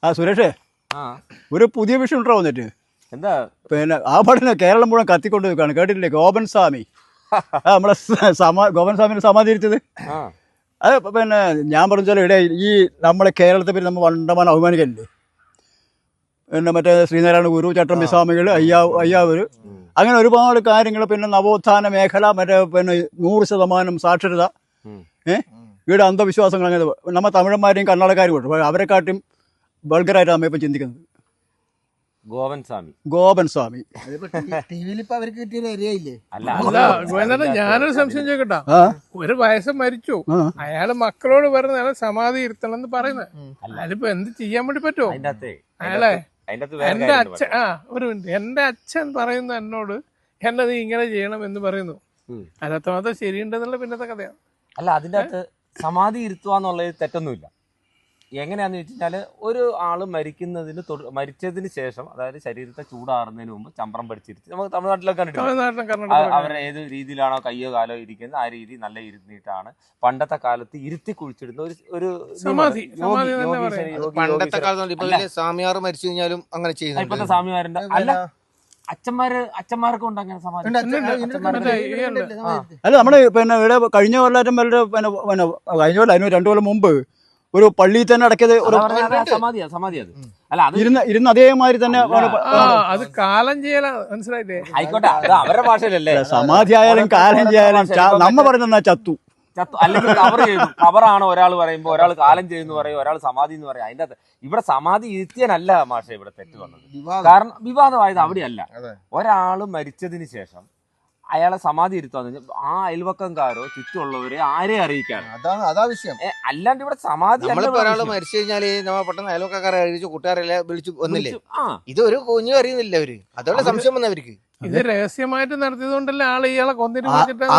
സുരേഷേ, ഒരു പുതിയ വിഷയം ഉണ്ടോ വന്നിട്ട്? എന്താ? പിന്നെ ആ പഠനം കേരളം മുഴുവൻ കത്തിക്കൊണ്ട് നിൽക്കുകയാണ്, കേട്ടിട്ടില്ലേ? ഗോപൻ സ്വാമി, നമ്മളെ ഗോപൻ സ്വാമിനെ സമാധിരിച്ചത്. അത് പിന്നെ ഞാൻ പറഞ്ഞാലും ഇവിടെ ഈ നമ്മളെ കേരളത്തെ പറ്റി നമ്മൾ വണ്ടമാനം അഭിമാനിക്കലില്ലേ? പിന്നെ മറ്റേ ശ്രീനാരായണ ഗുരു, ചട്ടമ്പി സ്വാമികൾ, അയ്യാവൂർ, അങ്ങനെ ഒരുപാട് കാര്യങ്ങൾ. പിന്നെ നവോത്ഥാന മേഖല, മറ്റേ പിന്നെ 100% സാക്ഷരത, ഇവിടെ അന്ധവിശ്വാസങ്ങൾ, അങ്ങനെ നമ്മൾ തമിഴന്മാരെയും കർണാടകക്കാരും ഉണ്ട്, അവരെക്കാട്ടും ബൾഗറായിട്ട് നമ്മ ഇപ്പം ചിന്തിക്കുന്നത്. ഗോപൻ സ്വാമി ഞാനൊരു സംശയം ചോദിക്കട്ടാ, ഒരു വയസ്സ് മരിച്ചു, അയാള് മക്കളോട് പറഞ്ഞ അയാളെ സമാധി ഇരുത്തണം എന്ന് പറയുന്നത്, അതിലിപ്പോ എന്ത് ചെയ്യാൻ വേണ്ടി പറ്റുമോ? അയാളെ എന്റെ അച്ഛൻ ഒരു മിനിറ്റ്, എന്റെ അച്ഛൻ പറയുന്നു എന്നോട്, എന്നെ നീ ഇങ്ങനെ ചെയ്യണം എന്ന് പറയുന്നു. അതിനകത്ത് മാത്രം ശരിയുണ്ടെന്നുള്ള പിന്നത്തെ കഥയാണ്. അല്ല, അതിൻ്റെ അകത്ത് സമാധി ഇരുത്തുക എന്നുള്ളത് തെറ്റൊന്നുമില്ല. എങ്ങനെയാന്ന് വെച്ച് കഴിഞ്ഞാൽ, ഒരു ആള് മരിച്ചതിന് ശേഷം, അതായത് ശരീരത്തെ ചൂടാറുന്നതിന് മുമ്പ് ചമ്പ്രം പഠിച്ചിരുത്തി, നമുക്ക് തമിഴ്നാട്ടിലൊക്കെ കണ്ടിട്ടുണ്ട്. അവരുടെ ഏത് രീതിയിലാണോ കയ്യോ കാലോ ഇരിക്കുന്നത് ആ രീതി നല്ല ഇരുന്നിട്ടാണ് പണ്ടത്തെ കാലത്ത് ഇരുത്തി കുഴിച്ചിടുന്ന ഒരു സമാധി. പണ്ടത്തെ കാലത്ത് സ്വാമിയാർ മരിച്ചു കഴിഞ്ഞാലും അങ്ങനെ ചെയ്യുന്നത്. ഇപ്പോഴത്തെ സ്വാമിമാരുണ്ട്. അല്ല, അച്ഛന്മാർക്കും ഉണ്ട് അങ്ങനെ സമാധി. അല്ല, നമ്മള് പിന്നെ ഇവിടെ കഴിഞ്ഞ കൊല്ലം പിന്നെ കഴിഞ്ഞ കൊല്ലം, അതിന് 2 കൊല്ലം മുമ്പ് ഒരു പള്ളിയിൽ തന്നെ അടക്കിയത് ഇരുന്ന് അതേമാതിരി തന്നെ. അത് കാലം ചെയ്യല, മനസ്സിലായില്ലേ? ആയിക്കോട്ടെ, അത് അവരുടെ ഭാഷയിലല്ലേ. സമാധി ആയാലും കാലം ചെയ്യാനും നമ്മ പറയുന്ന ചത്തു. അല്ലെങ്കിൽ കവർ ചെയ്യുന്നു. കവറാണ് ഒരാൾ പറയുമ്പോൾ, ഒരാൾ കാലം ചെയ്യുന്നു പറയും, ഒരാൾ സമാധി എന്ന് പറയും. അതിന്റെ ഇവിടെ സമാധി ഇരുത്തിയാനല്ല മാഷ ഇവിടെ തെറ്റ് വന്നത്. കാരണം വിവാദമായത് അവിടെയല്ല. ഒരാള് മരിച്ചതിന് ശേഷം അയാളെ സമാധി ഇരുത്താന്ന് ആ അയൽവക്കംകാരോ ചുറ്റുമുള്ളവരെ ആരെ അറിയിക്കാണ്. അതാ വിഷയം. അല്ലാണ്ട് ഇവിടെ സമാധി ഒരാൾ മരിച്ചു കഴിഞ്ഞാല് നമ്മൾ പെട്ടെന്ന് അയൽവക്കക്കാരെ അറിയിച്ചു, കൂട്ടുകാരെല്ലാം വിളിച്ചു വന്നില്ലേ? ഇത് ഒരു കുഞ്ഞു അറിയുന്നില്ല അവര്, അതോടെ സംശയം വന്നവർക്ക്. ഇത് രഹസ്യമായിട്ട് നടത്തിയതുകൊണ്ടല്ലേ ആള് ഇയാളെ കൊന്നിട്ട്.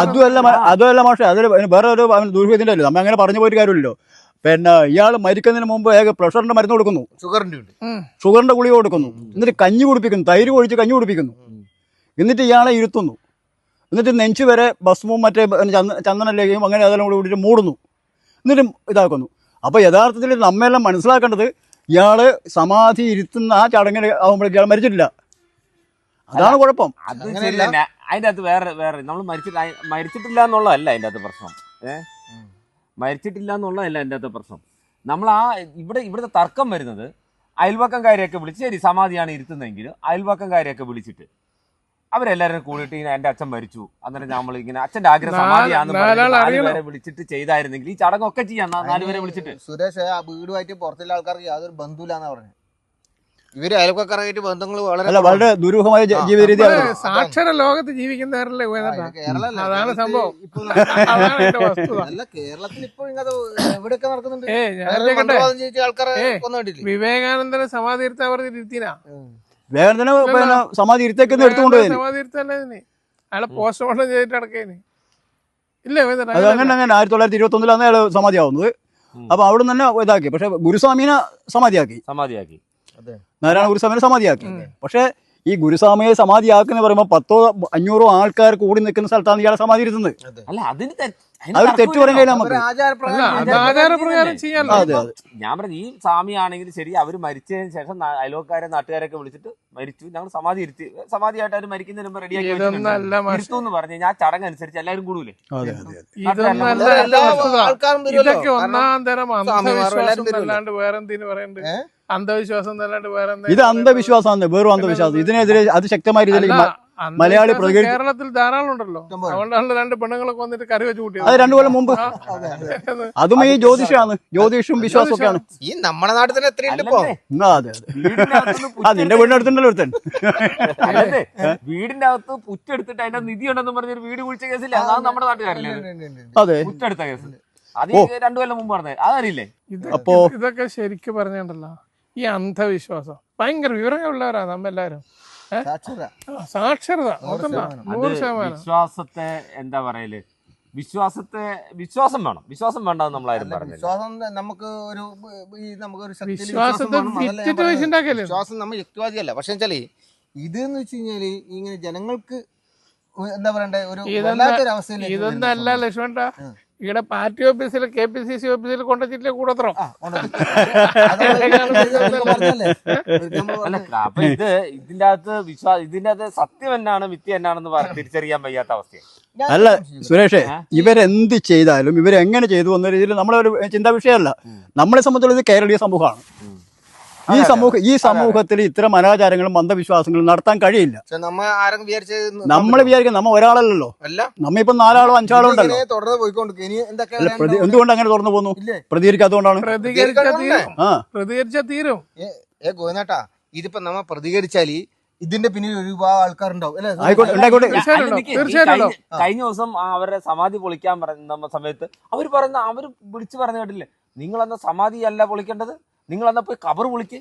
അതുമല്ല മാഷെ, അതൊരു വേറെ ഒരു ദുർഗതിന്റെ അല്ലേ, നമ്മ അങ്ങനെ പറഞ്ഞു പോയിട്ട് കാര്യമില്ലല്ലോ. പിന്നെ ഇയാൾ മരിക്കുന്നതിന് മുമ്പ് പ്രഷറിന്റെ മരുന്ന് കൊടുക്കുന്നു, ഷുഗറിന്റെ ഗുളിക കൊടുക്കുന്നു, എന്നിട്ട് കഞ്ഞി കുടിപ്പിക്കുന്നു, തൈര് ഒഴിച്ച് കഞ്ഞി കുടിപ്പിക്കുന്നു, എന്നിട്ട് ഇയാളെ ഇരുത്തുന്നു, എന്നിട്ട് നെഞ്ച് വരെ ഭസ്മവും മറ്റേ ചന്ദനലേഖയും അങ്ങനെ അതെല്ലാം കൂടി കൂടിയിട്ട് മൂടുന്നു, എന്നിട്ടും ഇതാക്കുന്നു. അപ്പോൾ യഥാർത്ഥത്തിൽ നമ്മെല്ലാം മനസ്സിലാക്കേണ്ടത്, ഇയാള് സമാധി ഇരുത്തുന്ന ആ ചടങ്ങിൽ ആകുമ്പോഴേക്കും ഇയാൾ മരിച്ചിട്ടില്ല. അതാണ് കുഴപ്പം. അതിന്റെ അകത്ത് വേറെ നമ്മൾ മരിച്ചിട്ടില്ല എന്നുള്ളതല്ല അതിന്റെ അകത്ത് പ്രശ്നം. മരിച്ചിട്ടില്ല എന്നുള്ളതല്ല അതിന്റെ അകത്ത് പ്രശ്നം. നമ്മൾ ഇവിടുത്തെ തർക്കം വരുന്നത്, അയൽവക്കംകാരെയൊക്കെ വിളിച്ച്, ശരി സമാധിയാണ് ഇരുത്തുന്നതെങ്കിൽ അയൽവക്കംകാരെയൊക്കെ വിളിച്ചിട്ട് അവരെല്ലാവരും കൂടിയിട്ട് എന്റെ അച്ഛൻ മരിച്ചു, അന്നേരം നമ്മൾ ഇങ്ങനെ അച്ഛന്റെ ആഗ്രഹം സമാധിയാന്ന് പറഞ്ഞ് വിളിച്ചിട്ട് ചെയ്തായിരുന്നെങ്കിൽ ഈ ചടങ്ങൊക്കെ ചെയ്യാം. 4 പേരെ വിളിച്ചിട്ട്. സുരേഷ്, ആ വീടുമായിട്ട് പുറത്തുള്ള ആൾക്കാർക്ക് യാതൊരു ബന്ധുല്ലാന്നാ പറഞ്ഞത്. ഇവര് അയൽവക്കക്കാരായിട്ട് ബന്ധങ്ങൾ വളരെ ദുരൂഹമായ ജീവിത രീതിയാണ്. സാക്ഷര ലോകത്ത് ജീവിക്കുന്നവരല്ലേ അതാണ് സംഭവം. അല്ല, കേരളത്തിൽ ഇപ്പോൾ എവിടെയൊക്കെ നടക്കുന്നുണ്ട്. വിവേകാനന്ദനെ സമാധി ഇരുത്താൻ പറഞ്ഞിരുത്തിനാ, വേദന പിന്നെ സമാധി ഇരുത്തേക്കൊന്നും എടുത്തുകൊണ്ടുപോയി. സമാധി ഇരുത്തല്ലേ അയാളെ പോസ്റ്റ്മോർട്ടം ചെയ്തിട്ട് അടക്കേന് ഇല്ലേ? അത് അങ്ങനെ 1921 അയാൾ സമാധിയാവുന്നത്. അപ്പൊ അവിടെ തന്നെ ഇതാക്കി. പക്ഷെ ഗുരുസ്വാമിനെ സമാധിയാക്കി, നാരായണ ഗുരുസ്വാമിനെ സമാധിയാക്കി. പക്ഷെ ഈ ഗുരുസ്വാമിയെ സമാധിയാക്കുന്ന പറയുമ്പോൾ 100-500 ആൾക്കാർ കൂടി നിൽക്കുന്ന സ്ഥലത്താണ് ഇയാളെ സമാധി ഇരുത്തുന്നത്. അല്ല, അതിന് അവർ തെറ്റു പറയാൻ കഴിയില്ല നമുക്ക്. ആചാരപ്രകാരം ചെയ്യാമല്ലോ. ഞാൻ പറഞ്ഞു, ഈ സ്വാമി ആണെങ്കിൽ ശരി, അവര് മരിച്ചതിന് ശേഷം അയൽവക്കാരെ നാട്ടുകാരൊക്കെ വിളിച്ചിട്ട് മരിച്ചു, ഞങ്ങൾ സമാധി ഇരുത്തി, സമാധിയായിട്ട് അവർ മരിക്കുന്നതിന് മുമ്പ് റെഡിയാക്കി ഇരുത്തു എന്ന് പറഞ്ഞു കഴിഞ്ഞാൽ ആ ചടങ്ങ് അനുസരിച്ച് എല്ലാവരും കൂടൂലേ? ഇതൊക്കെ ഒന്നാം തരം അന്ധവിശ്വാസം അല്ലാണ്ട് വേറെന്തിനു പറയണ്ട്? അന്ധവിശ്വാസം അല്ലാണ്ട് വേറെ ഇത് അന്ധവിശ്വാസമാണ്, വേറും അന്ധവിശ്വാസം. ഇതിനെതിരെ അതിശക്തമായ രീതിയിൽ മലയാളി കേരളത്തിൽ ധാരാളം ഉണ്ടല്ലോ. അതുകൊണ്ടാണ് 2 പെണ്ണുങ്ങളെ കൊന്നിട്ട് കറി വെച്ച് കൂട്ടിയത്. അത് 2 കൊല്ലം മുമ്പ്. അതും ഈ ജ്യോതിഷമാണ്, ജ്യോതിഷും വിശ്വാസം ഒക്കെയാണ്. ഈ നമ്മുടെ നാട്ടിൽ തന്നെ എത്രയുണ്ട് ഇപ്പൊ. നിന്റെ വീടിനടുത്തുണ്ടല്ലോ ഒരുത്തൻ. വീടിന്റെ അകത്ത് പുറ്റെടുത്തിട്ട് അതിന്റെ നിധി ഉണ്ടെന്ന് പറഞ്ഞൊരു വീട് കുഴിച്ച കേസില്ല, അതാണ് നമ്മുടെ നാട്ടുകാരില്ലേ? അതെ, പുറ്റെടുത്ത കേസ്. അത് 2 കൊല്ലം മുമ്പ് പറഞ്ഞത്, അതറിയില്ലേ? അപ്പോ ഇതൊക്കെ ശരിക്കും പറഞ്ഞിട്ടുണ്ടല്ലോ, ഈ അന്ധവിശ്വാസം ഭയങ്കര വിവരങ്ങളുള്ളവരാ നമ്മെല്ലാരും. സാക്ഷരത 100%. വിശ്വാസത്തെ എന്താ പറയല്, വിശ്വാസം വേണം. വിശ്വാസം വേണ്ടെന്ന് നമ്മളാരും പറഞ്ഞു. വിശ്വാസം നമുക്ക് ഒരു വിശ്വാസം നമ്മൾ യുക്തിവാദിയല്ല. പക്ഷെ വെച്ചാല് ഇതെന്ന് വെച്ച് കഴിഞ്ഞാല് ഇങ്ങനെ ജനങ്ങൾക്ക് എന്താ പറയണ്ടേ, ഒരു ഇതൊന്നല്ല ലക്ഷ്മണ, ഇവിടെ പാർട്ടി ഓഫീസിൽ KPCC ഓഫീസിൽ കൊണ്ടുവച്ചിട്ടില്ലേ കൂടത്രം. അല്ല അപ്പൊ ഇതിന്റെ അകത്ത് സത്യം എന്നാണ് മിഥ്യ എന്നാണെന്ന് തിരിച്ചറിയാൻ വയ്യാത്ത അവസ്ഥയാണ്. അല്ല സുരേഷേ, ഇവരെന്ത് ചെയ്താലും ഇവരെങ്ങനെ ചെയ്തു എന്ന രീതിയിൽ നമ്മളൊരു ചിന്താ വിഷയമല്ല. നമ്മളെ സംബന്ധിച്ചുള്ള ഇത് കേരളീയ സമൂഹമാണ്. ഈ സമൂഹത്തിൽ ഇത്തരം അനാചാരങ്ങളും അന്ധവിശ്വാസങ്ങളും നടത്താൻ കഴിയില്ല. നമ്മൾ വിചാരിക്കും നമ്മ ഒരാളല്ലല്ലോ, നമ്മ ഇപ്പൊ 4 ആളോ 5 ആളോ ഉണ്ടല്ലോ. എന്തുകൊണ്ട് അങ്ങനെ തുറന്നു പോന്നു? പ്രതികരിക്കാത്തതുകൊണ്ടാണ്. പ്രതികരിച്ചാ തീരും. ഇതിപ്പോ നമ്മ പ്രതികരിച്ചാല് ഇതിന്റെ പിന്നിൽ ഒരുപാട് ആൾക്കാരുണ്ടാവും. കഴിഞ്ഞ ദിവസം അവരുടെ സമാധി പൊളിക്കാൻ പറയുന്ന സമയത്ത് അവര് വിളിച്ചു പറഞ്ഞു കേട്ടില്ലേ, നിങ്ങളെന്ന സമാധി അല്ല പൊളിക്കേണ്ടത്, നിങ്ങളെന്നാ പോയി കബർ പൊളിക്ക്.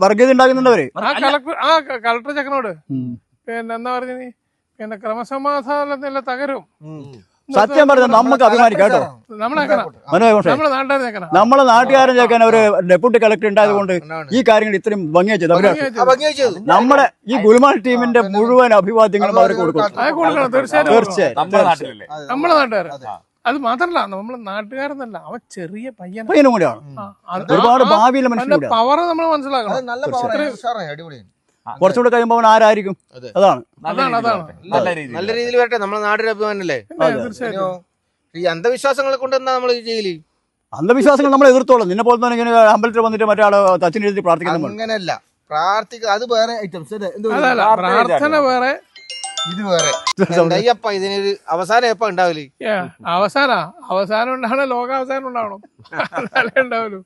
വർഗീയത ഉണ്ടാകുന്നുണ്ടവര്. കളക്ടർ ചെക്കനോട് പിന്നെ എന്താ പറഞ്ഞു, പിന്നെ ക്രമസമാധാനത്തിലെ തകരും. സത്യം പറഞ്ഞ നമുക്ക് അഭിമാനിക്കാം കേട്ടോ. നമ്മളെ നാട്ടുകാരൻ ചേക്കാൻ ഒരു ഡെപ്യൂട്ടി കളക്ടർ ഉണ്ടായതുകൊണ്ട് ഈ കാര്യങ്ങൾ ഇത്രയും ഭംഗിയാ ചെയ്തു. നമ്മളെ ഈ ഗുൽമാൻ ടീമിന്റെ മുഴുവൻ അഭിവാദ്യങ്ങളും അവർക്ക് കൊടുക്കും. തീർച്ചയായും നമ്മളെ നാട്ടുകാർ. അത് മാത്രല്ല നമ്മളെ നാട്ടുകാരെന്നല്ല, അവൻ ചെറിയ പയ്യനും കൂടിയാണ്. ഒരുപാട് ഭാവിയിലെ മനുഷ്യൻ പവർ നമ്മൾ മനസ്സിലാക്കണം. കുറച്ചുകൂടെ കഴിയുമ്പോൾ അവൻ ആരായിരിക്കും? അതാണ് നല്ല രീതിയിൽ വരട്ടെ. നമ്മളെ നാടിന്റെ അഭിമാനല്ലേ. ഈ അന്ധവിശ്വാസങ്ങളെ കൊണ്ട് എന്താ നമ്മൾ ചെയ്യല്? അന്ധവിശ്വാസങ്ങൾ നമ്മൾ എതിർത്തോളാം. നിന്നെ പോലെ തന്നെ ഇങ്ങനെ അമ്പലത്തിൽ വന്നിട്ട് മറ്റേ തച്ചിനെഴുതി പ്രാർത്ഥിക്കുന്നു. അങ്ങനെയല്ല, പ്രാർത്ഥിക്കുക അത് വേറെ ഐറ്റംസ്, പ്രാർത്ഥന വേറെ, ഇത് വേറെ. അയ്യപ്പ ഇതിനൊരു അവസാനം എപ്പ ഉണ്ടാവില്ലേ? അവസാനം ഉണ്ടാവണം, ലോകാവസാനം ഉണ്ടാവണം, ഉണ്ടാവല്ലോ.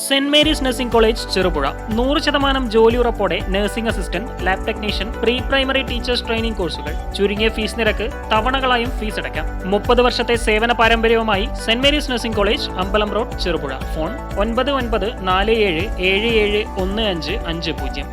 Saint Mary's nursing college Cherupuzha 100% ജോലി ഉറപ്പോടെ nursing assistant, lab technician, pre primary teachers training കോഴ്സുകൾ. ചുരുങ്ങിയ ഫീസ് നിരക്ക്, തവണകളായും ഫീസ് അടയ്ക്കാം. 30 വർഷത്തെ സേവന പാരമ്പര്യവുമായി സെന്റ് മേരീസ് നഴ്സിംഗ് കോളേജ്, അമ്പലം റോഡ്, ചെറുപുഴ. ഫോൺ 9947771550.